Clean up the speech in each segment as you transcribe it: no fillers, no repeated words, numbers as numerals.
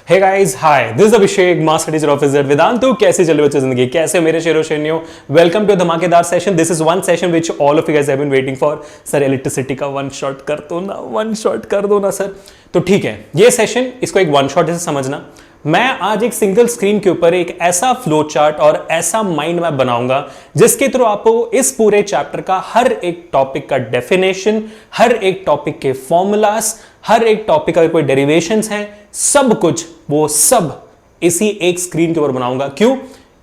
Hey guys, hi, this is Abhishek, master teacher officer Vedantu. कैसे चल रही बच्चे जिंदगी, कैसे मेरे शेरो शेरनियो। वेलकम टू धमाकेदार session. This is one session which all of you guys have been waiting for. Sir electricity का वन शॉट कर दो ना, वन शॉट कर दो ना सर। तो ठीक है, ये सेशन, इसको एक वन शॉट जैसे समझना। मैं आज एक सिंगल स्क्रीन के ऊपर एक ऐसा फ्लो चार्ट और ऐसा माइंड मैप बनाऊंगा जिसके थ्रू आपको इस पूरे चैप्टर का हर एक टॉपिक का डेफिनेशन, हर एक टॉपिक के फॉर्मूलाज, हर एक टॉपिक का कोई डेरिवेशंस हैं, सब कुछ वो सब इसी एक स्क्रीन के ऊपर बनाऊंगा। क्यों?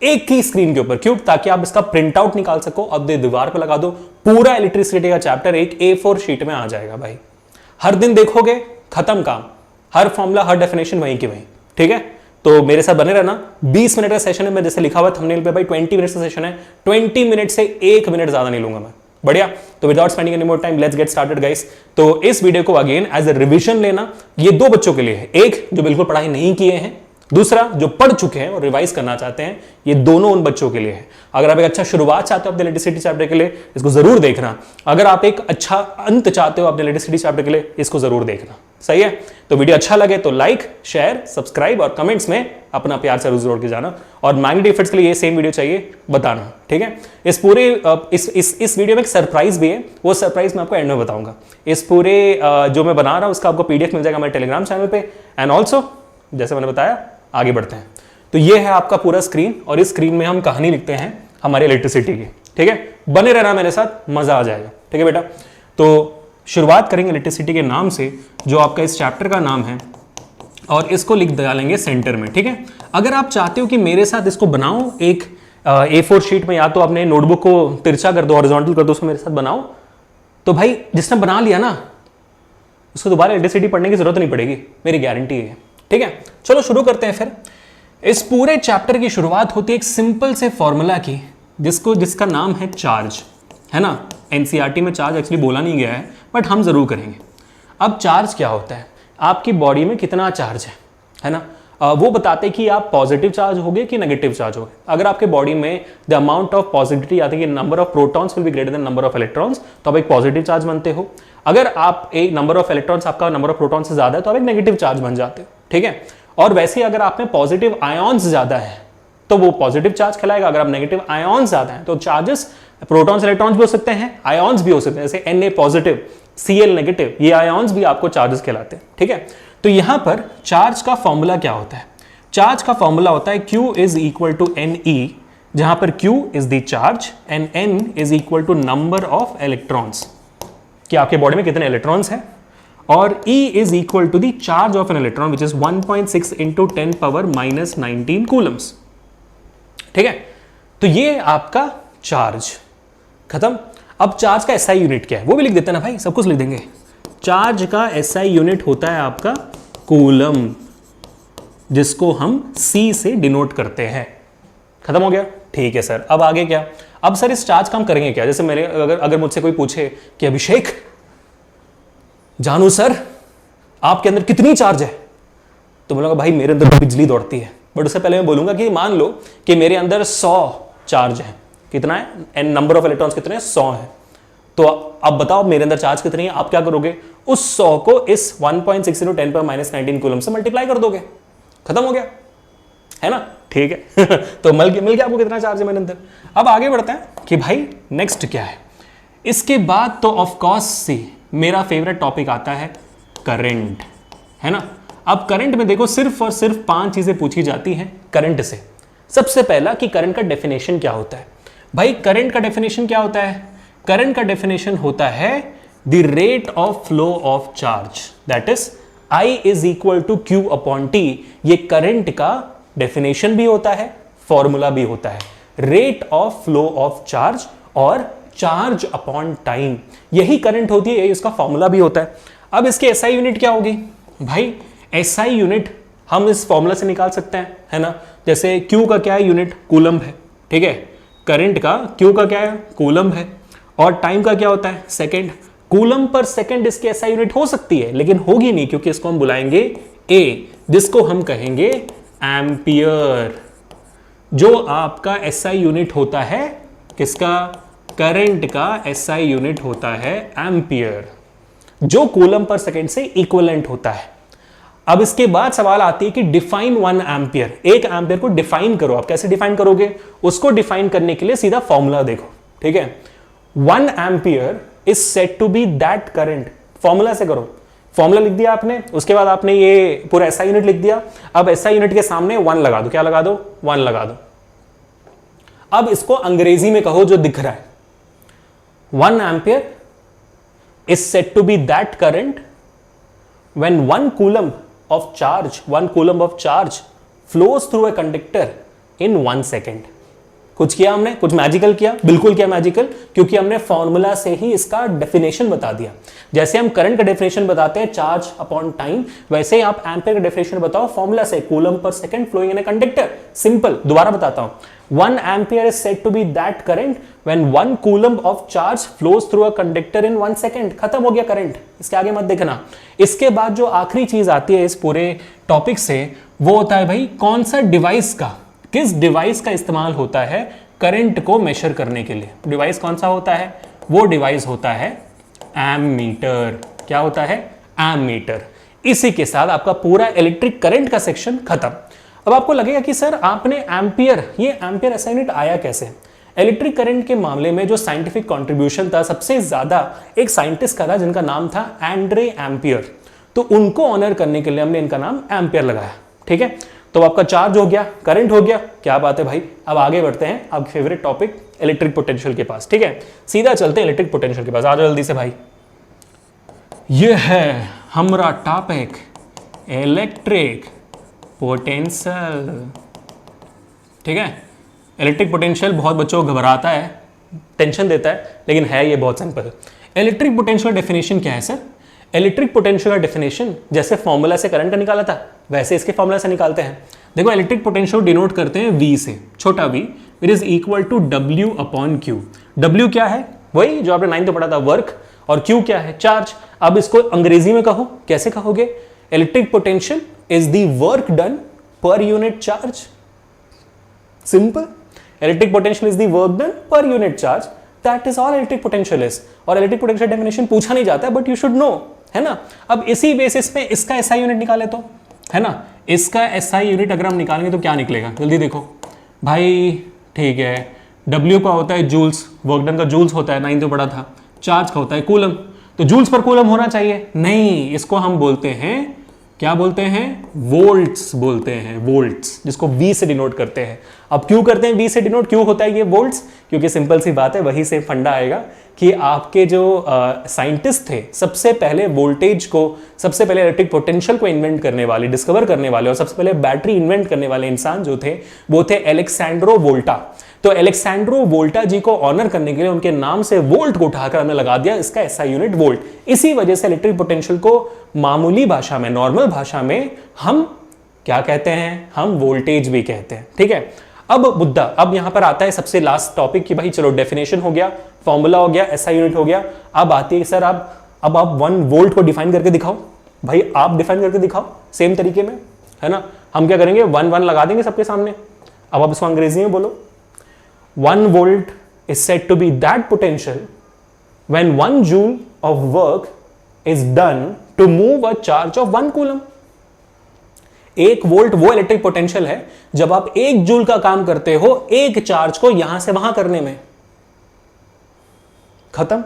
एक ही स्क्रीन के ऊपर। क्यों? ताकि आप इसका प्रिंट आउट निकाल सको, अब दीवार पर लगा दो, पूरा इलेक्ट्रिसिटी का चैप्टर एक A4 शीट में आ जाएगा भाई। हर दिन देखोगे, खत्म काम, हर फॉर्मूला, हर डेफिनेशन वहीं की वहीं। ठीक है, तो मेरे साथ बने रहना। 20 मिनट का सेशन है, मैं जैसे लिखा हुआ थंबनेल पे भाई 20 मिनट का सेशन है। 20 मिनट से 1 मिनट ज्यादा नहीं लूंगा मैं। बढ़िया, तो without spending any more time let's get started guys. तो इस वीडियो को अगेन एज अ रिवीजन लेना। ये दो बच्चों के लिए है, एक जो बिल्कुल पढ़ाई नहीं किए हैं, दूसरा जो पढ़ चुके हैं और रिवाइज करना चाहते हैं। ये दोनों उन बच्चों के लिए है। अगर आप एक अच्छा शुरुआत चाहते हो अपने इलेक्ट्रिसिटी चैप्टर के लिए, इसको जरूर देखना। अगर आप एक अच्छा अंत चाहते हो अपने इलेक्ट्रिसिटी चैप्टर के लिए, इसको जरूर देखना। सही है? तो वीडियो अच्छा लगे तो लाइक, शेयर, सब्सक्राइब और कमेंट्स में अपना प्यार से जरूर के जाना। और मैग्नेटिक इफेक्ट्स के लिए ये सेम वीडियो चाहिए बताना। ठीक है, इस पूरे इस वीडियो में एक सरप्राइज भी है, वो सरप्राइज मैं आपको एंड में बताऊंगा। इस पूरे जो मैं बना रहा हूं उसका आपको PDF मिल जाएगा मेरे टेलीग्राम चैनल पे। एंड ऑल्सो जैसे मैंने बताया, आगे बढ़ते हैं। तो ये है आपका पूरा स्क्रीन, और इस स्क्रीन में हम कहानी लिखते हैं हमारी इलेक्ट्रिसिटी की। ठीक है, बने रहना मेरे साथ, मजा आ जाएगा। ठीक है बेटा, तो शुरुआत करेंगे इलेक्ट्रिसिटी के नाम से, जो आपका इस चैप्टर का नाम है, और इसको लिख डालेंगे सेंटर में। ठीक है, अगर आप चाहते हो कि मेरे साथ इसको बनाओ एक A4 शीट में, या तो अपने नोटबुक को तिरछा कर दो, हॉरिजॉन्टल कर दो, उसको मेरे साथ बनाओ। तो भाई जिसने बना लिया ना, उसको दोबारा इलेक्ट्रिसिटी पढ़ने की जरूरत नहीं पड़ेगी, मेरी गारंटी है। ठीक है, चलो शुरू करते हैं फिर। इस पूरे चैप्टर की शुरुआत होती है एक सिंपल से फॉर्मूला की, जिसका नाम है चार्ज, है ना। NCERT में चार्ज एक्चुअली बोला नहीं गया है, बट हम जरूर करेंगे। अब चार्ज क्या होता है, आपकी बॉडी में कितना चार्ज है ना, वो बताते हैं कि आप पॉजिटिव चार्ज होगे कि नेगेटिव चार्ज होगे। अगर आपके बॉडी में द अमाउंट ऑफ पॉजिटिविटी आती है, number of protons will be greater than number of electrons, तो आप एक पॉजिटिव चार्ज बनते हो। अगर आप एक नंबर ऑफ इलेक्ट्रॉन्स, आपका नंबर ऑफ प्रोटॉन से ज्यादा है, तो आप एक नेगेटिव चार्ज बन जाते हो। ठीक है, और वैसे अगर आप में पॉजिटिव आयॉन्स ज्यादा है तो वो पॉजिटिव चार्ज कहलाएगा। अगर आप नेगेटिव आयॉन्स ज्यादा है तो चार्जेस प्रोटॉन्स इलेक्ट्रॉन्स भी हो सकते हैं, आयॉन्स भी हो सकते हैं, जैसे Na पॉजिटिव, Cl नेगेटिव, ये आयॉन्स भी आपको चार्जेस कहलाते हैं। ठीक है, तो यहां पर चार्ज का फॉर्मूला क्या होता है? चार्ज का फॉर्मूला होता है Q is equal to Ne, जहां पर Q is the charge and N is equal to number of electrons, कि आपके बॉडी में कितने इलेक्ट्रॉन्स हैं, और E is equal to the charge of an electron which is 1.6 into 10 power -19 coulombs. ठीक है, तो ये आपका चार्ज खत्म। अब चार्ज का SI यूनिट क्या है वो भी लिख देते हैं ना भाई, सब कुछ लिख देंगे। चार्ज का SI यूनिट होता है आपका कूलम, जिसको हम C से डिनोट करते हैं। खत्म हो गया? ठीक है सर, अब आगे क्या? अब सर इस चार्ज का हम करेंगे क्या? जैसे मेरे अगर मुझसे कोई पूछे कि अभिषेक जानू सर आपके अंदर कितनी चार्ज है, तो बोलूंगा भाई मेरे अंदर तो बिजली दौड़ती है। बट उससे पहले मैं बोलूंगा कि मान लो कि मेरे अंदर 100 चार्ज है। कितना है? एन नंबर ऑफ इलेक्ट्रॉन्स कितने हैं? 100 है। तो अब बताओ मेरे अंदर चार्ज कितनी है? आप क्या करोगे? उस 100 को इस 1.6 इंटू 10 पावर -19 कूलम से मल्टीप्लाई कर दोगे। खत्म हो गया, है ना? ठीक है तो मिल गया आपको कितना चार्ज है मेरे अंदर। अब आगे बढ़ते हैं कि भाई नेक्स्ट क्या है। इसके बाद तो ऑफ कोर्स सी मेरा फेवरेट टॉपिक आता है करंट, है ना। अब करंट में देखो सिर्फ और सिर्फ 5 चीजें पूछी जाती हैं करंट से। सबसे पहला कि करंट का डेफिनेशन क्या होता है। भाई करंट का डेफिनेशन क्या होता है? करंट का डेफिनेशन होता है the rate of flow of charge, that is I is equal to Q upon T। ये करंट का डेफिनेशन भी होता है, फॉर्मूला भी होता है। Rate of flow of charge और चार्ज अपॉन टाइम, यही करंट होती है, इसका फॉर्मूला भी होता है। अब इसके SI यूनिट क्या होगी? भाई SI यूनिट हम इस फॉर्मूला से निकाल सकते हैं, है ना। जैसे Q का क्या है यूनिट? कूलम है। ठीक है, करंट का Q का क्या है? कूलम है। और टाइम का क्या होता है? सेकंड। कूलम पर सेकंड इसकी SI यूनिट हो सकती है, लेकिन होगी नहीं, क्योंकि इसको हम बुलाएंगे A, जिसको हम कहेंगे एम्पियर। जो आपका SI यूनिट होता है किसका? करंट का SI यूनिट होता है एम्पियर, जो कूलम पर सेकंड से इक्विवेलेंट होता है। अब इसके बाद सवाल आती है कि डिफाइन 1 एम्पियर, 1 एम्पियर को डिफाइन करो। आप कैसे डिफाइन करोगे? उसको डिफाइन करने के लिए सीधा फॉर्मूला देखो, ठीक है। 1 ampere is said to be that current, formula से करो। फॉर्मूला लिख दिया आपने, उसके बाद आपने ये पूरा एसआई यूनिट लिख दिया। अब एसआई यूनिट के सामने 1 लगा दो। क्या लगा दो? 1 लगा दो। अब इसको अंग्रेजी में कहो जो दिख रहा है। 1 ampere is said to be that current when 1 coulomb of charge flows through a conductor in 1 second। कुछ किया हमने, कुछ मैजिकल किया, बिल्कुल किया मैजिकल, क्योंकि हमने फॉर्मूला से ही इसका डेफिनेशन बता दिया। जैसे हम करंट का डेफिनेशन बताते हैं चार्ज अपॉन टाइम, वैसे ही आप एम्पियर का डेफिनेशन बताओ फॉर्मूला से, कूलम पर second flowing in a conductor. Simple, दोबारा बताता हूं। 1 ampere is said to be that current when 1 coulomb of charge flows through a conductor in 1 second. खत्म हो गया करंट, इसके आगे मत देखना। इसके बाद जो आखिरी चीज आती है इस पूरे टॉपिक से, वो होता है भाई कौन सा डिवाइस का, किस डिवाइस का इस्तेमाल होता है करंट को मेजर करने के लिए। डिवाइस कौन सा होता है? वो डिवाइस होता है एमीटर। क्या होता है? एमीटर। इसी के साथ आपका पूरा इलेक्ट्रिक करंट का सेक्शन खत्म। अब आपको लगेगा कि सर आपने एम्पियर, ये एम्पियर ऐसा यूनिट आया कैसे? इलेक्ट्रिक करंट के मामले में जो साइंटिफिक कंट्रीब्यूशन था सबसे ज्यादा एक साइंटिस्ट का था जिनका नाम था एंड्रे एम्पियर। तो उनको ऑनर करने के लिए हमने इनका नाम एम्पियर लगाया, ठीक है। तो आपका चार्ज हो गया, करंट हो गया, क्या बात है भाई। अब आगे बढ़ते हैं अब फेवरेट टॉपिक इलेक्ट्रिक पोटेंशियल के पास, ठीक है। सीधा चलते हैं इलेक्ट्रिक पोटेंशियल के पास। आ जाओ जल्दी से भाई। ये है हमारा टॉपिक इलेक्ट्रिक पोटेंशियल, ठीक है। इलेक्ट्रिक पोटेंशियल बहुत बच्चों को घबराता है, टेंशन देता है, लेकिन है ये बहुत सिंपल। इलेक्ट्रिक पोटेंशियल डेफिनेशन क्या है सर? इलेक्ट्रिक पोटेंशियल का डेफिनेशन जैसे फॉर्मूला से करंट निकाला था वैसे इसके फॉर्मूला से निकालते हैं। देखो इलेक्ट्रिक पोटेंशियल डिनोट करते हैं V से, छोटा v, it is equal to W upon Q। W क्या है? वही जो आपने 9th में पढ़ा था, वर्क, और Q क्या है? चार्ज। अब इसको अंग्रेजी में कहो, कैसे कहोगे? Electric potential is the work done per unit charge. Simple, electric potential is the work done per unit charge, that is all electric potential is. और इलेक्ट्रिक पोटेंशियल डेफिनेशन पूछा नहीं जाता बट यू शुड नो, है ना। अब इसी basis पे इसका एसआई यूनिट निकाले तो, है ना। इसका एसआई यूनिट अगर हम निकालेंगे तो क्या निकलेगा? जल्दी देखो भाई, ठीक है। W का होता है जूल्स, वर्क डन का जूल्स होता है, 9th में पढ़ा था। चार्ज का होता है कूलम, तो जूल्स पर कूलम होना चाहिए। नहीं, इसको हम बोलते हैं, क्या बोलते हैं? वोल्ट्स बोलते हैं, वोल्ट्स, जिसको V से डिनोट करते हैं। अब क्यों करते हैं V से डिनोट, क्यों होता है ये वोल्ट्स? क्योंकि सिंपल सी बात है, वही से फंडा आएगा कि आपके जो साइंटिस्ट थे, सबसे पहले वोल्टेज को, सबसे पहले इलेक्ट्रिक पोटेंशियल को इन्वेंट करने वाले, डिस्कवर करने वाले, और सबसे पहले बैटरी इन्वेंट करने वाले इंसान जो थे वो थे एलेक्सेंड्रो वोल्टा। तो एलेक्सेंड्रो वोल्टा जी को ऑनर करने के लिए उनके नाम से वोल्ट को उठाकर हमने लगा दिया इसका एसआई यूनिट वोल्ट। इसी वजह से इलेक्ट्रिक पोटेंशियल को मामूली भाषा में, नॉर्मल भाषा में हम क्या कहते हैं? हम वोल्टेज भी कहते हैं, ठीक है। अब मुद्दा, अब यहां पर आता है सबसे लास्ट टॉपिक कि भाई चलो डेफिनेशन हो गया, फॉर्मूला हो गया, एसआई यूनिट हो गया। अब आती है सर अब आप 1 वोल्ट को डिफाइन करके दिखाओ। भाई आप डिफाइन करके दिखाओ सेम तरीके में, है ना। हम क्या करेंगे? 1 लगा देंगे सबके सामने। अब आप इसको अंग्रेजी में बोलो। 1 volt is said to be that potential when 1 joule of work is done to move a charge of 1 coulomb। 1 volt वो इलेक्ट्रिक पोटेंशियल है जब आप 1 जूल का काम करते हो एक चार्ज को यहां से वहां करने में। खत्म,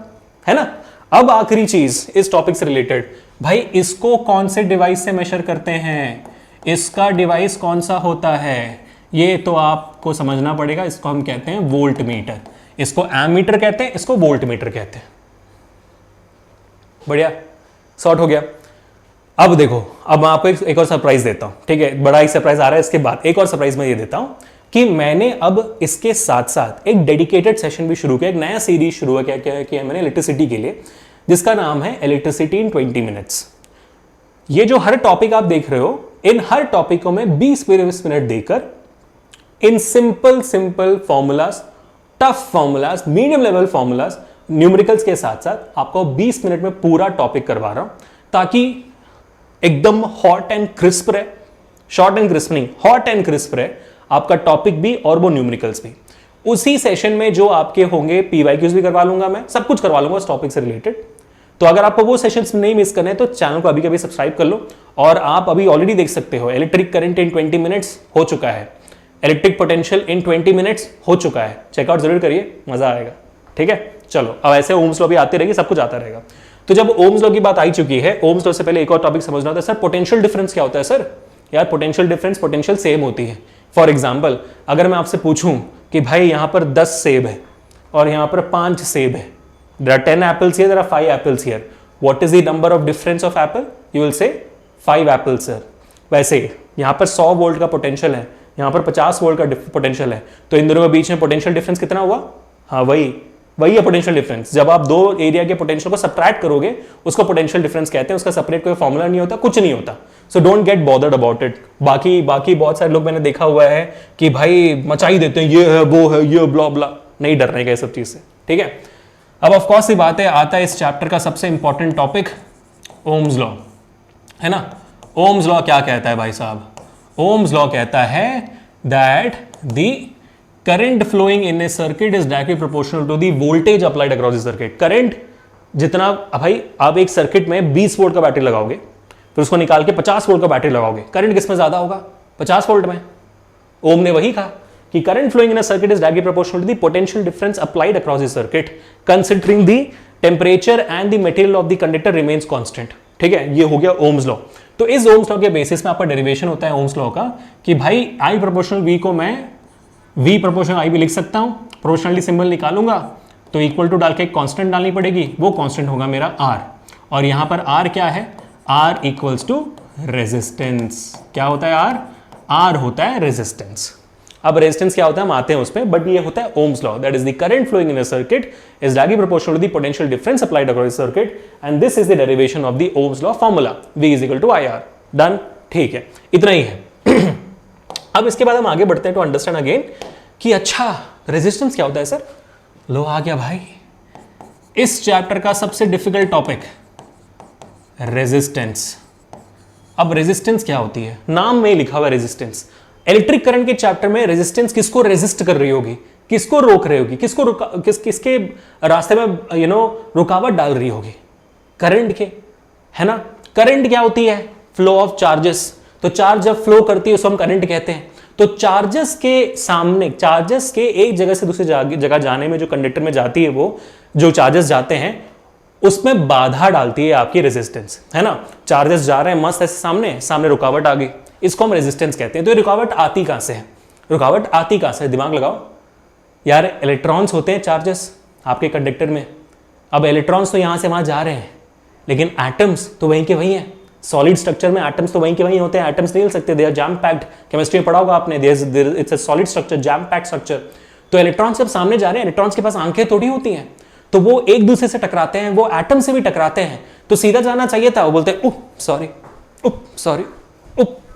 है ना। अब आखिरी चीज इस टॉपिक से रिलेटेड, भाई इसको कौन से डिवाइस से मेजर करते हैं? इसका डिवाइस कौन सा होता है? ये तो आपको समझना पड़ेगा। इसको हम कहते हैं वोल्ट मीटर, इसको एमीटर कहते हैं, इसको वोल्ट मीटर कहते हैं। बढ़िया, सॉर्ट हो गया। अब देखो, अब मैं आपको एक और सरप्राइज देता हूं, ठीक है। बड़ा ही सरप्राइज आ रहा है। इसके बाद एक और सरप्राइज मैं ये देता हूं कि मैंने अब इसके साथ साथ एक डेडिकेटेड सेशन भी शुरू किया, एक नया सीरीज शुरू किया मैंने इलेक्ट्रिसिटी के लिए, जिसका नाम है इलेक्ट्रिसिटी इन 20 मिनट्स। ये जो हर टॉपिक आप देख रहे हो, इन हर टॉपिकों में 20-20 मिनट देकर in simple formulas, tough formulas, medium level formulas, numericals के साथ साथ आपको 20 मिनट में पूरा टॉपिक करवा रहा हूं, ताकि एकदम हॉट एंड क्रिस्प रहे। शॉर्ट एंड क्रिस्प नहीं, हॉट एंड क्रिस्प रहे आपका टॉपिक भी और वो न्यूमेरिकल्स भी। उसी सेशन में जो आपके होंगे PYQs भी करवा लूंगा मैं, सब कुछ करवा लूंगा उस टॉपिक से रिलेटेड। तो अगर आपको वो सेशंस नहीं मिस करने हैं तो चैनल को अभी कभी सब्सक्राइब कर लो। और आप अभी ऑलरेडी देख सकते हो इलेक्ट्रिक करंट इन 20 मिनट्स हो चुका है, इलेक्ट्रिक पोटेंशियल इन 20 मिनट्स हो चुका है। चेकआउट जरूर करिए, मजा आएगा। ठीक है, चलो अब ऐसे ओम्स लॉ भी आती रहेगी, सब कुछ आता रहेगा। तो जब ओम्स लॉ की बात आई चुकी है, ओम्स लॉ से पहले एक और टॉपिक समझना होता है। सर पोटेंशियल डिफरेंस क्या होता है? सर यार पोटेंशियल डिफरेंस, पोटेंशियल सेम होती है। फॉर एग्जाम्पल अगर मैं आपसे पूछूं कि भाई यहां पर 10 सेब है और यहां पर 5 सेब है, there are 10 apples here, there are 5 apples here, what is the number of difference of apple? You will say 5 apples sir. वैसे यहां पर 100 वोल्ट का पोटेंशियल है, यहां पर 50 वोल्ट का पोटेंशियल है, तो इन दोनों के बीच में पोटेंशियल डिफरेंस कितना हुआ? हाँ वही है पोटेंशियल डिफरेंस। जब आप दो एरिया के पोटेंशियल को सब्ट्रैक्ट करोगे उसको पोटेंशियल डिफरेंस कहते हैं। उसका सेपरेट कोई फॉर्मूला नहीं होता, कुछ नहीं होता। So don't get bothered about it. बाकी बहुत सारे लोग मैंने देखा हुआ है कि भाई मचाई देते हैं, ये है वो है ये ब्ला ब्ला। नहीं डरने का सब चीज से, ठीक है। अब ऑफ कोर्स ये बात है, आता है इस चैप्टर का सबसे इंपॉर्टेंट टॉपिक ओम्स लॉ, है ना। ओम्स लॉ क्या कहता है भाई साहब? ओम्स लॉ कहता है that the current flowing in a circuit is directly proportional to the voltage applied across the circuit. Current जितना, भाई आप एक सर्किट में 20 वोल्ट का बैटरी लगाओगे, फिर उसको निकाल के 50 वोल्ट का बैटरी लगाओगे, करंट किस में ज्यादा होगा? 50 वोल्ट में। ओम ने वही कहा कि current flowing in a circuit is directly proportional to the potential difference applied across the circuit considering the temperature and the material of the conductor remains constant. ठीक है, ये हो गया ओम्स लॉ। तो इस ओम्स लॉ के basis में आपका डेरिवेशन होता है ओम्स लॉ का कि भाई आई प्रोपोर्शनल वी को मैं वी प्रोपोर्शनल आई भी लिख सकता हूं, प्रोपोर्शनली सिंबल निकालूंगा तो इक्वल टू डाल के एक कांस्टेंट डालनी पड़ेगी, वो कांस्टेंट होगा मेरा आर। और यहां पर आर क्या है? R equals to resistance. क्या होता है आर? आर होता है रेजिस्टेंस। अब रेजिस्टेंस क्या होता है हम आते हैं उसमें, बट ये होता है Ohm's law, that is the current flowing in a circuit is directly proportional to the potential difference applied across the circuit and this is the derivation of the Ohm's law formula V is equal to IR। Done, ठीक है, इतना ही है। अब इसके बाद हम आगे बढ़ते हैं टू अंडरस्टैंड अगेन कि अच्छा रेजिस्टेंस क्या होता है सर। लो आ गया भाई इस चैप्टर का सबसे डिफिकल्ट टॉपिक, रेजिस्टेंस। अब रेजिस्टेंस क्या होती है? नाम में लिखा हुआ रेजिस्टेंस। इलेक्ट्रिक करंट के चैप्टर में रेजिस्टेंस किसको रेजिस्ट कर रही होगी, किसको रोक रही होगी, किसके रास्ते में रुकावट डाल रही होगी? करंट के, है ना। करंट क्या होती है? Flow of charges. तो चार्ज जब फ्लो करती है उसको हम करंट कहते हैं। तो चार्जेस के सामने, चार्जेस के एक जगह से दूसरी जगह जाने में जो कंडक्टर में जाती है, वो जो चार्जेस जाते हैं उसमें बाधा डालती है आपकी रेजिस्टेंस, है ना। चार्जेस जा रहे हैं मस्त ऐसे सामने रुकावट आ गई, इसको हम रेजिस्टेंस कहते हैं। तो रुकावट आती कहां से है? रुकावट आती कहां से? दिमाग लगाओ यार। इलेक्ट्रॉन्स होते हैं चार्जेस आपके कंडक्टर में। अब इलेक्ट्रॉन्स तो यहां से वहां जा रहे हैं, लेकिन एटम्स तो वहीं के वहीं है। सॉलिड स्ट्रक्चर में एटम्स तो वहीं के वहीं होते हैं, एटम्स नहीं हिल सकते, they are jam packed. Chemistry में पढ़ा होगा आपने, it's a solid structure, jam packed structure. तो इलेक्ट्रॉन्स जब सामने जा रहे हैं, इलेक्ट्रॉन्स के पास आंखें थोड़ी होती हैं, तो वो एक दूसरे से टकराते हैं, वो एटम से भी टकराते हैं। तो सीधा जाना चाहिए था, वो बोलते हैं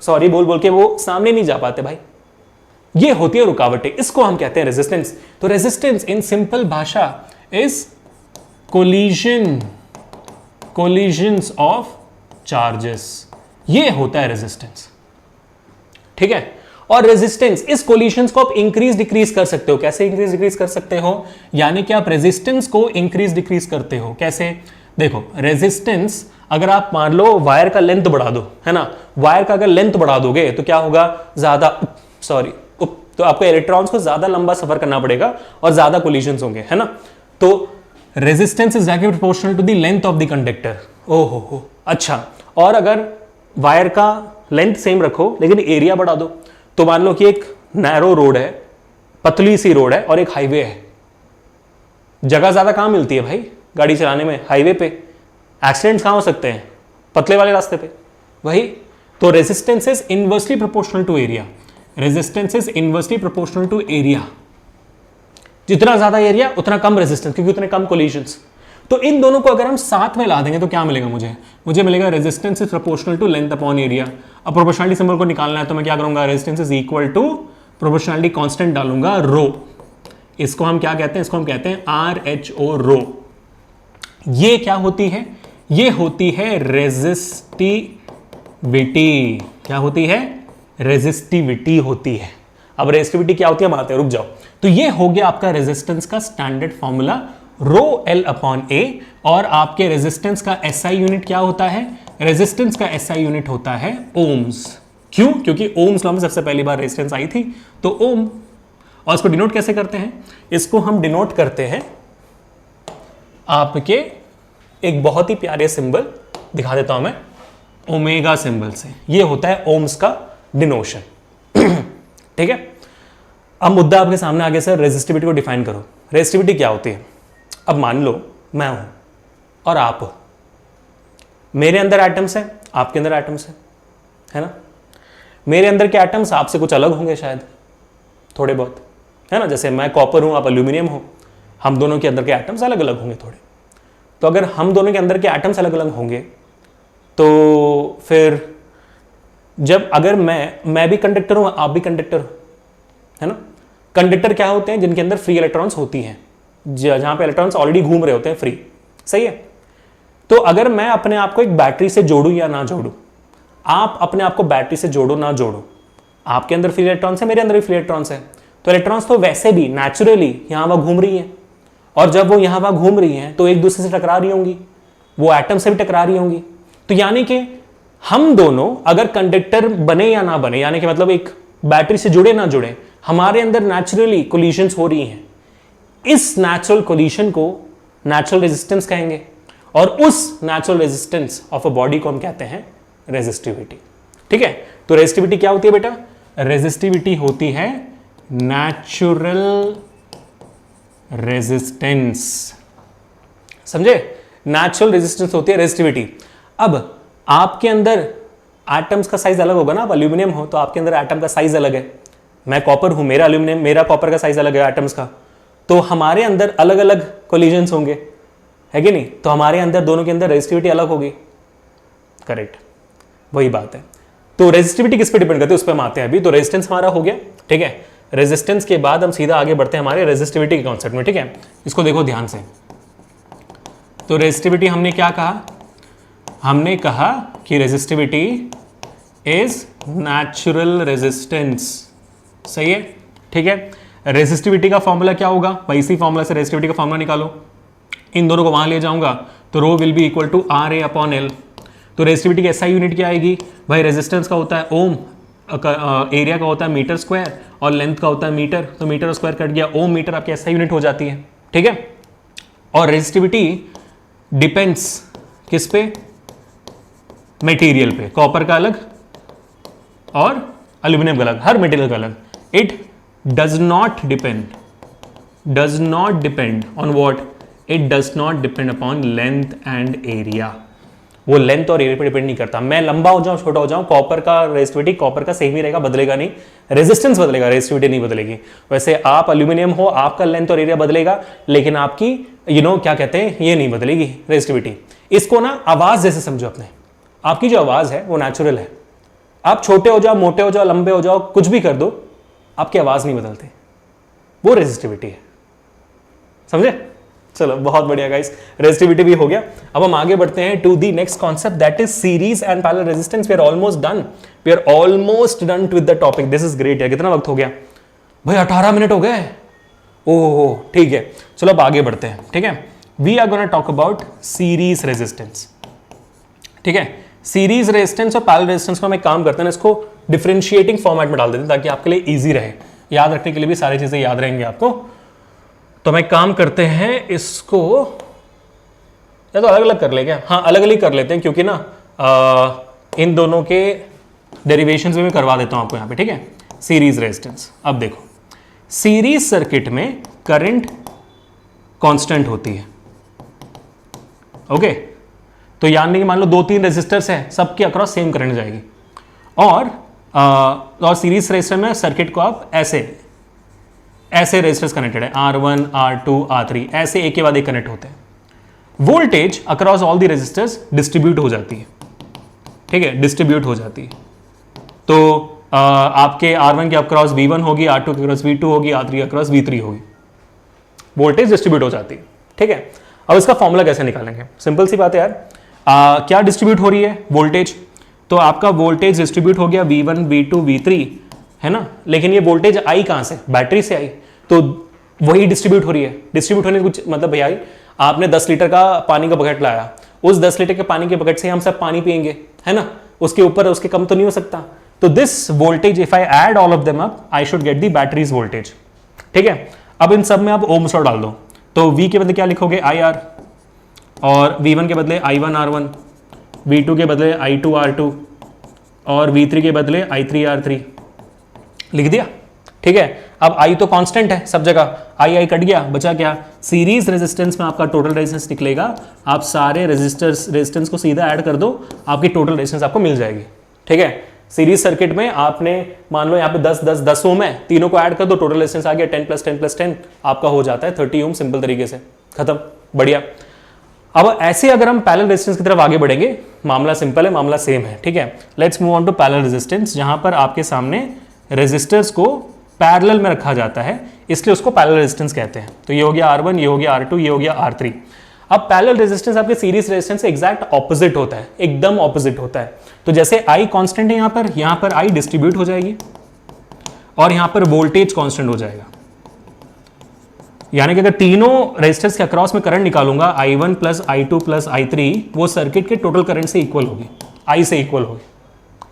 सॉरी बोल के वो सामने नहीं जा पाते भाई। ये होती है रुकावटें, इसको हम कहते हैं रेजिस्टेंस। तो रेजिस्टेंस इन सिंपल भाषा इज कोलिजन्स ऑफ चार्जेस। ये होता है रेजिस्टेंस, ठीक है। और रेजिस्टेंस, इस कोलिशंस को आप इंक्रीज डिक्रीज कर सकते हो। कैसे इंक्रीज डिक्रीज कर सकते हो? यानी कि आप रेजिस्टेंस को इंक्रीज डिक्रीज करते हो। कैसे? देखो रेजिस्टेंस, अगर आप मान लो वायर का लेंथ बढ़ा दो, है ना, वायर का अगर लेंथ बढ़ा दोगे तो क्या होगा? ज्यादा तो आपको इलेक्ट्रॉन्स को ज्यादा लंबा सफर करना पड़ेगा और ज्यादा कोलिशंस होंगे, है ना। तो resistance is directly proportional to the length of the conductor. ओहो, अच्छा। और अगर वायर का लेंथ सेम रखो लेकिन एरिया बढ़ा दो, तो मान लो कि एक नैरो रोड है, पतली सी रोड है, और एक हाईवे है। जगह ज्यादा कहां मिलती है भाई गाड़ी चलाने में? हाईवे पे। एक्सीडेंट्स कहां हो सकते हैं? पतले वाले रास्ते पे। वही तो resistance is inversely proportional to area. Resistance is inversely proportional to area. जितना ज्यादा एरिया उतना कम रेजिस्टेंस, क्योंकि उतने कम कोलिजन्स। तो इन दोनों को अगर हम साथ में ला देंगे तो क्या मिलेगा मुझे मिलेगा resistance is proportional to length upon area. अब प्रोपोर्शनलिटी सिंबल को निकालना है तो मैं क्या करूंगा? Resistance is equal to proportionality constant डालूंगा रो। इसको हम क्या कहते हैं? इसको हम कहते हैं RHO रो। ये क्या होती है? ये होती है रेजिस्टिविटी। क्या होती है? रेजिस्टिविटी होती है। अब रेजिस्टिविटी क्या होती है हम आते हैं, रुक जाओ। तो ये हो गया आपका रेजिस्टेंस का standard formula rho l upon a, और आपके रेजिस्टेंस का एसआई यूनिट क्या होता है? रेजिस्टेंस का एसआई यूनिट होता है ओम्स। क्यों? क्योंकि ओम्स लॉ में सबसे पहली बार रेजिस्टेंस आई थी, तो ओम। और इसको डिनोट कैसे करते हैं? इसको हम डिनोट करते हैं आपके एक बहुत ही प्यारे सिंबल दिखा देता हूं मैं, ओमेगा सिंबल से। ये होता है ओम्स का डिनोशन। ठीक है, अब मुद्दा आपके सामने आगे सर, रेजिस्टिविटी को डिफाइन करो। रेजिस्टिविटी क्या होती है? अब मान लो मैं हूं और आप हो, मेरे अंदर एटम्स है, आपके अंदर एटम्स है ना? मेरे अंदर के एटम्स आपसे कुछ अलग होंगे शायद, थोड़े बहुत, है ना? जैसे मैं कॉपर हूं, आप एल्यूमिनियम हो, हम दोनों के अंदर के एटम्स अलग अलग होंगे थोड़े। तो अगर हम दोनों के अंदर के एटम्स अलग अलग होंगे, तो फिर जब अगर मैं भी कंडक्टर हूं, आप भी कंडक्टर हो, है ना? कंडक्टर क्या होते हैं? जिनके अंदर फ्री इलेक्ट्रॉन्स होती हैं, जहां पे इलेक्ट्रॉन्स ऑलरेडी घूम रहे होते हैं फ्री। सही है? तो अगर मैं अपने आप को एक बैटरी से जोड़ूं या ना जोड़ूं, आप अपने आप को बैटरी से जोड़ो ना जोड़ो, आपके अंदर फ्री इलेक्ट्रॉन्स है, मेरे अंदर भी फ्री इलेक्ट्रॉन्स है, तो इलेक्ट्रॉन्स तो वैसे भी नेचुरली यहां वहां घूम रही हैं, और जब वो यहां वहां घूम रही हैं तो एक दूसरे से टकरा रही होंगी, वो एटम से भी टकरा रही होंगी। तो यानी कि हम दोनों अगर कंडक्टर बने या ना बने, यानी कि मतलब एक बैटरी से जुड़े ना जुड़े, हमारे अंदर नेचुरली कोलिशंस हो रही हैं। इस नेचुरल कोलिशन को नेचुरल रेजिस्टेंस कहेंगे, और उस natural resistance of a body को हम कहते हैं रेजिस्टिविटी। ठीक है, तो रेजिस्टिविटी क्या होती है बेटा? रेजिस्टिविटी होती है नेचुरल रेजिस्टेंस। समझे? नेचुरल रेजिस्टेंस होती है रेजिस्टिविटी। अब आपके अंदर एटम्स का साइज अलग होगा ना, आप एल्यूमिनियम हो तो आपके अंदर एटम का साइज अलग है, मैं कॉपर हूं, मेरा एल्यूमिनियम, मेरा कॉपर का साइज अलग है एटम्स का, तो हमारे अंदर अलग अलग कोलिजन्स होंगे, है कि नहीं? तो हमारे अंदर दोनों के अंदर रेजिस्टिविटी अलग होगी। करेक्ट, वही बात है। तो रेजिस्टिविटी किस पे डिपेंड करती है, उस पर हम आते हैं अभी। तो रेजिस्टेंस हमारा हो गया, ठीक है। रेजिस्टेंस के बाद हम सीधा आगे बढ़ते हैं हमारे रेजिस्टिविटी के कॉन्सेप्ट में, ठीक है। इसको देखो ध्यान से। तो रेजिस्टिविटी हमने क्या कहा? हमने कहा कि रेजिस्टिविटी इज नेचुरल रेजिस्टेंस। सही है, ठीक है। रेजिस्टिविटी का फॉर्मूला क्या होगा? भाई इसी फॉर्मूला से रेजिस्टिविटी का फॉर्मूला निकालो। इन दोनों को वहां ले जाऊंगा तो rho will be equal to r a upon l. तो रेजिस्टिविटी की एसआई यूनिट क्या आएगी? भाई रेजिस्टेंस का होता है ओम, एरिया का होता है मीटर स्क्वायर, और लेंथ का होता है मीटर, तो मीटर और स्क्वायर कट गया, ओम मीटर आपकी एसआई यूनिट हो जाती है, ठीक है। और रेजिस्टिविटी डिपेंड्स किस पे? मटेरियल पे। कॉपर का अलग और एल्यूमिनियम का अलग, हर मटेरियल का अलग। It does not depend on what? It does not depend upon length and area. वो लेंथ और एरिया पे डिपेंड नहीं करता। मैं लंबा हो जाऊं, छोटा हो जाऊं, कॉपर का रेजिस्टिविटी कॉपर का सेम ही रहेगा, बदलेगा नहीं। रेजिस्टेंस बदलेगा, रेजिस्टिविटी नहीं बदलेगी। वैसे आप एल्यूमिनियम हो, आपका लेंथ और एरिया बदलेगा, लेकिन आपकी क्या कहते हैं, ये नहीं बदलेगी रेजिस्टिविटी। इसको ना आवाज जैसे समझो अपने। आपकी जो आवाज है वो नेचुरल है। आप छोटे हो जाओ, मोटे हो जाओ, लंबे हो जाओ, कुछ भी कर दो, आपकी आवाज नहीं बदलती, वो रेजिस्टिविटी है। समझे? चलो बहुत बढ़िया गाइस, रेजिस्टिविटी भी हो गया। अब हम आगे बढ़ते हैं to the next concept, that is series and parallel resistance. We are almost done with the topic. This is great. कितना वक्त हो गया भाई? 18 मिनट हो गए। ओह ठीक है, चलो अब आगे बढ़ते हैं, ठीक है। We are gonna talk about series resistance, ठीक है। सीरीज रेजिस्टेंस और पैरेलल रेजिस्टेंस को हम एक काम करते हैं, इसको डिफरेंशिएटिंग फॉर्मेट में डाल देते हैं ताकि आपके लिए इजी रहे, याद रखने के लिए भी सारी चीजें याद रहेंगे आपको। तो हम एक काम करते हैं, इसको या तो अलग अलग कर ले क्या? हाँ अलग अलग कर लेते हैं, क्योंकि ना इन दोनों के डेरिवेशंस में करवा देता हूं आपको यहाँ पे, ठीक है। सीरीज रेजिस्टेंस, अब देखो सीरीज सर्किट में करंट कांस्टेंट होती है, ओके। तो यानी कि मान लो 2-3 रेजिस्टर्स है, सबके अक्रॉस सेम करंट जाएगी। और सीरीज रेजिस्टर में सर्किट को आप ऐसे रेजिस्टर्स कनेक्टेड है, R1, R2, R3, ऐसे एक के बाद एक कनेक्ट होते हैं। Voltage across all the resistors distribute हो जाती है, ठीक है, डिस्ट्रीब्यूट हो जाती है। तो आपके R1 के अक्रॉस V1 होगी, R2 के अक्रॉस V2 होगी, R3 के अक्रॉस V3 होगी। वोल्टेज डिस्ट्रीब्यूट हो जाती है, ठीक है। अब इसका फॉर्मूला कैसे निकालेंगे? सिंपल सी बात है यार। क्या डिस्ट्रीब्यूट हो रही है? वोल्टेज। तो आपका वोल्टेज डिस्ट्रीब्यूट हो गया V1, V2, V3, है ना। लेकिन ये वोल्टेज आई कहां से? बैटरी से आई। तो वही डिस्ट्रीब्यूट हो रही है। डिस्ट्रीब्यूट होने का कुछ मतलब भैया आपने 10 लीटर का पानी का बकेट लाया, उस 10 लीटर के पानी के बकेट से हम सब पानी पियेंगे, है ना, उसके ऊपर उसके कम तो नहीं हो सकता। तो this voltage if I add all of them up I should get the batteries voltage. ठीक है, अब इन सब में आप ओम्स लॉ डाल दो, तो V के बदले क्या लिखोगे IR, और V1 के बदले I1 R1, V2 के बदले I2 R2 और V3 के बदले I3 R3 लिख दिया। ठीक है, अब I तो कांस्टेंट है सब जगह, I कट गया, बचा क्या, सीरीज रेजिस्टेंस में आपका टोटल रेजिस्टेंस निकलेगा। आप सारे रेजिस्टेंस को सीधा ऐड कर दो, आपकी टोटल रेजिस्टेंस आपको मिल जाएगी। ठीक है, सीरीज सर्किट में आपने मान लो यहाँ पे 10 ओम है, तीनों को ऐड कर दो, टोटल रेजिस्टेंस आ गया 10 + 10 + 10 आपका हो जाता है 30 ओम, सिंपल तरीके से खत्म, बढ़िया। अब ऐसे अगर हम पैरेलल रेजिस्टेंस की तरफ आगे बढ़ेंगे, मामला सिंपल है, मामला सेम है। ठीक है, let's move on to parallel resistance, जहां पर आपके सामने रेजिस्टर्स को पैरेलल में रखा जाता है, इसलिए उसको पैरेलल रेजिस्टेंस कहते हैं। तो ये हो गया R1, ये हो गया R2, ये हो गया R3। अब पैरेलल रेजिस्टेंस आपके सीरीज रेजिस्टेंस से एग्जैक्ट ऑपोजिट होता है, एकदम ऑपोजिट होता है। तो जैसे I कांस्टेंट है यहाँ पर I डिस्ट्रीब्यूट हो जाएगी और यहाँ पर वोल्टेज कांस्टेंट हो जाएगा। यानी कि अगर तीनों रेजिस्टर्स के अक्रॉस में करंट निकालूंगा I1 + I2 + I3, वो सर्किट के टोटल करंट से इक्वल होगी, I से इक्वल होगी।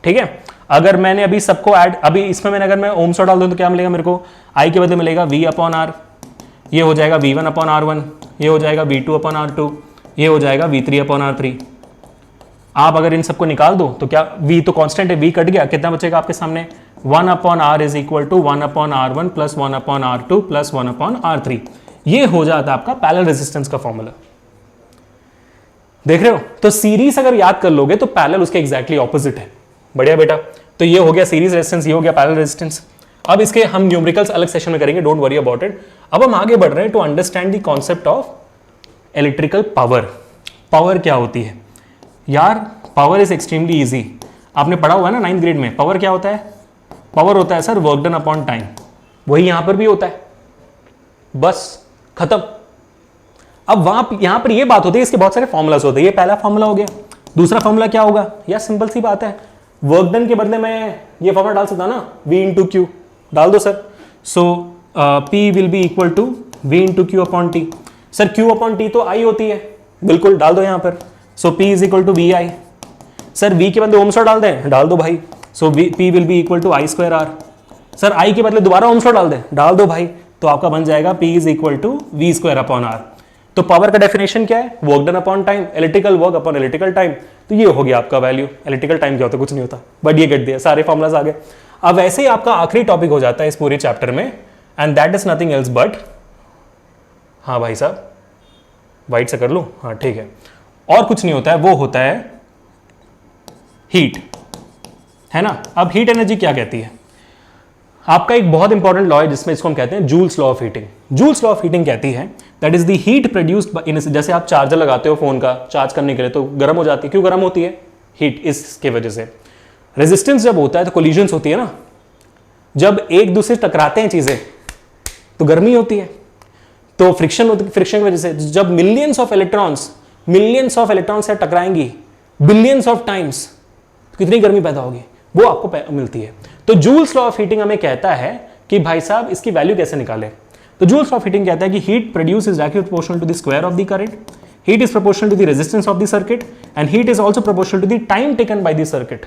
ठीक है, अगर मैंने अभी सबको ऐड, अभी इसमें मैंने अगर मैं ओम्स लॉ डाल दूं तो क्या मिलेगा मेरे को, I के बदले मिलेगा V/R, ये हो जाएगा V1/R1, ये हो जाएगा V2/R2, ये हो जाएगा V3/R3। आप अगर इन सबको निकाल दो तो क्या, V तो कांस्टेंट है, V कट गया, कितना बचेगा आपके सामने, 1/R = 1/R1 + 1/R2 + 1/R3। ये हो जाता है आपका पैरेलल रेजिस्टेंस का फॉर्मूला। देख रहे हो, तो सीरीज अगर याद कर लोगे तो पैरेलल उसके एग्जैक्टली ऑपोजिट है। बढ़िया बेटा, तो ये हो गया सीरीज रेजिस्टेंस, ये हो गया पैरेलल रेजिस्टेंस। अब इसके हम न्यूमेरिकल्स अलग सेशन में करेंगे, डोंट वरी अबाउट इट। अब हम आगे बढ़ रहे हैं to understand the concept of electrical power. Power क्या होती है यार, पावर इज एक्सट्रीमली इजी, आपने पढ़ा हुआ है ना 9th ग्रेड में। पावर क्या होता है, पावर होता है sir work done upon time, वही यहां पर भी होता है, बस खत्म। अब वहां यहां पर ये बात होती है, इसके बहुत सारे फॉर्मुलास होते हैं, ये पहला फॉर्मूला हो गया। दूसरा फॉर्मूला क्या होगा यार, सिंपल सी बात है, वर्क डन के बदले मैं ये फॉर्मूला डाल सकता ना, V × Q डाल दो sir. So P will be equal to V × Q/T। Sir Q/T तो I होती है, बिल्कुल डाल दो यहां पर। सो P = VI। सर V के बदले ओम्स लॉ डाल दें, डाल दो भाई। So P will be equal to I²R। Sir I के बदले दोबारा ओम्स लॉ डाल दें, डाल दो भाई, तो आपका बन जाएगा P = V²/R। तो पावर का डेफिनेशन क्या है, work done upon time, electrical work upon electrical time. तो ये हो गया आपका वैल्यू। इलेक्ट्रिकल टाइम क्या होता है, कुछ नहीं होता, बट ये गेट दिया, सारे फॉर्मुलाज आ गए। अब वैसे ही आपका आखिरी टॉपिक हो जाता है इस पूरे चैप्टर में, and that is nothing else but, हाँ भाई साहब वाइट से कर लूं, हाँ ठीक है, और कुछ नहीं होता है, वो होता है हीट, है ना। अब हीट एनर्जी क्या कहती है, आपका एक बहुत इंपॉर्टेंट लॉ है जिसमें इसको हम कहते हैं joules law of heating. Joules law of heating कहती है that is the heat produced in, जैसे आप चार्जर लगाते हो फोन का चार्ज करने के लिए तो गर्म हो जाती है, क्यों गर्म होती है, हीट, इसके वजह से। रेजिस्टेंस जब होता है तो कोलिजन्स होती है ना, जब एक दूसरे से टकराते हैं चीजें तो गर्मी होती है, तो फ्रिक्शन होती है, फ्रिक्शन की वजह से जब मिलियंस ऑफ इलेक्ट्रॉन्स से टकराएंगी बिलियंस ऑफ टाइम्स, तो कितनी गर्मी पैदा होगी, वो आपको मिलती है। तो जूल्स लॉ ऑफ हीटिंग हमें कहता है कि भाई साहब इसकी वैल्यू कैसे निकालें। तो जूल्स लॉ ऑफ हीटिंग कहता है कि heat produce is directly proportional to the square of the current, heat is proportional to the resistance of the circuit, and heat is also proportional to the time taken by the circuit,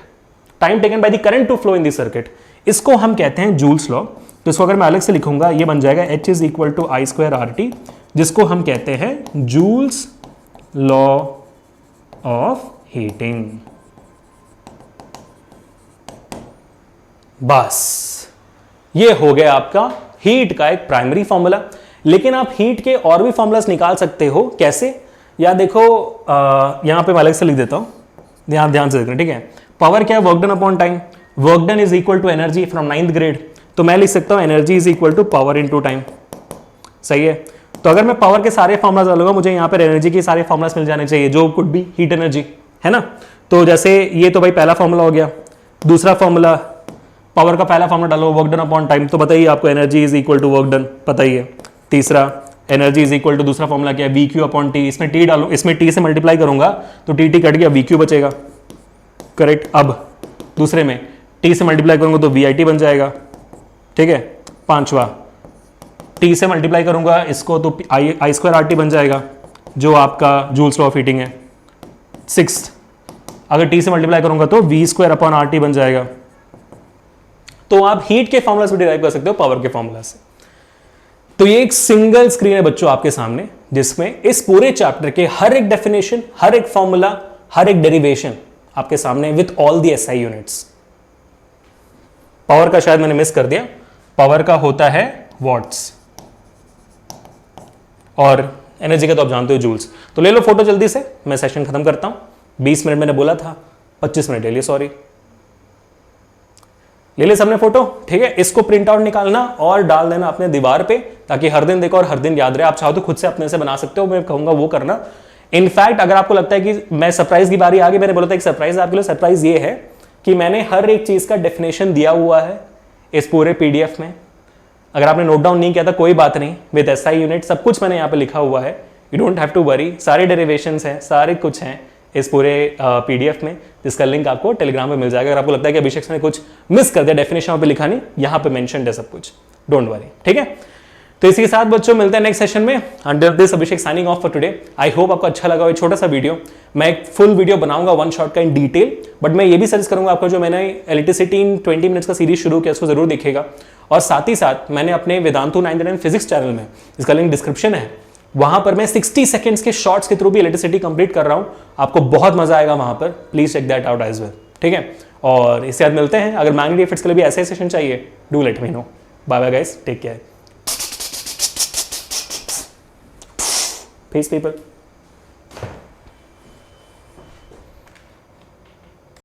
time taken by the current to flow in the circuit. इसको हम कहते हैं joules law. तो इसको अगर मैं अलग से लिखूंगा, ये बन जाएगा H = I²RT, जिसको हम कहते हैं जूल्स लॉ ऑफ हीटिंग। बस ये हो गया आपका हीट का एक प्राइमरी फॉर्मूला। लेकिन आप हीट के और भी फॉर्मूलास निकाल सकते हो, कैसे, या देखो यहां पे मैं अलग से लिख देता हूं, ध्यान से देखना, ठीक है। पावर क्या है, work done upon time, work done is equal to energy from 9th grade, तो मैं लिख सकता हूं energy is equal to power into time, सही है। तो अगर मैं पावर के सारे फॉर्मुलास डालूंगा, मुझे यहां पर एनर्जी के सारे फॉर्मुलास मिल जाने चाहिए, जो कुड बी हीट एनर्जी, है ना। तो जैसे ये तो भाई पहला फॉर्मूला हो गया। दूसरा फॉर्मूला, पावर का पहला फॉर्मूला डालो वर्क डन अपॉन टाइम, तो बताइए आपको energy is equal to work done, पता ही है। तीसरा एनर्जी इज इक्वल टू, दूसरा फॉर्मूला क्या है, VQ/T, इसमें T डालो, इसमें T से मल्टीप्लाई करूंगा तो T कट गया, VQ बचेगा, करेक्ट। अब दूसरे में T से मल्टीप्लाई करूंगा तो VIT बन जाएगा, ठीक है। पांचवा टी से मल्टीप्लाई करूंगा इसको तो आई स्क्वायर आर टी बन जाएगा, जो आपका जूल्स लॉ ऑफ हीटिंग है। 6 अगर टी से मल्टीप्लाई करूंगा तो V square upon R T बन जाएगा। तो आप हीट के फॉर्मूला से डिराइव कर सकते हो पावर के फॉर्मूला से। तो ये एक सिंगल स्क्रीन है बच्चों आपके सामने, जिसमें इस पूरे चैप्टर के हर एक डेफिनेशन, हर एक फॉर्मूला, हर एक डेरिवेशन आपके सामने with all the SI units. Power का शायद मैंने मिस कर दिया, पावर का होता है वॉट्स और एनर्जी का तो आप जानते हो जूल्स। तो ले लो फोटो जल्दी से, मैं सेशन खत्म करता हूं। 20 मिनट मैंने बोला था, 25 मिनट ले लिए, सॉरी। ले ले सबने फोटो, ठीक है। इसको प्रिंट आउट निकालना और डाल देना अपने दीवार पे, ताकि हर दिन देखो और हर दिन याद रहे। आप चाहो तो खुद से अपने से बना सकते हो, मैं कहूंगा वो करना। इनफैक्ट अगर आपको लगता है कि मैं सरप्राइज की बारी आ गई, मैंने बोला था एक सरप्राइज आपके लिए। सरप्राइज ये है कि मैंने हर एक चीज का डेफिनेशन दिया हुआ है इस पूरे पीडीएफ में। अगर आपने नोट डाउन नहीं किया था कोई बात नहीं, विद एसआई यूनिट सब कुछ मैंने यहाँ पे लिखा हुआ है। You don't have to worry, सारे डेरिवेशंस हैं, सारे कुछ हैं इस पूरे पीडीएफ में, जिसका लिंक आपको टेलीग्राम पे मिल जाएगा। अगर आपको लगता है कि अभिषेक ने कुछ मिस कर दिया, डेफिनेशन पे लिखा नहीं, यहाँ पे मेंशन्ड है सब कुछ, डोंट वरी, ठीक है। तो इसी के साथ बच्चों मिलते हैं नेक्स्ट सेशन में। Until this Abhishek signing off for today. I hope आपको अच्छा लगा ये छोटा सा वीडियो। मैं एक फुल वीडियो बनाऊंगा वन शॉट का इन डिटेल, बट मैं ये भी सजेस्ट करूंगा आपको, जो मैंने इलेक्ट्रिसिटी इन 20 मिनट्स का सीरीज शुरू किया उसको जरूर देखिएगा। और साथ ही साथ मैंने अपने वेदांतु 9 फिजिक्स चैनल में, इसका लिंक डिस्क्रिप्शन है, वहां पर मैं 60 सेकंड्स के शॉर्ट्स के थ्रू भी इलेक्ट्रिसिटी कंप्लीट कर रहा हूं। आपको बहुत मजा आएगा वहां पर, please check that out as well, ठीक है। और इसके बाद मिलते हैं। अगर मैग्नेटिक इफेक्ट्स के लिए भी ऐसे सेशन चाहिए, do let me know. Bye bye guys, take care, peace people.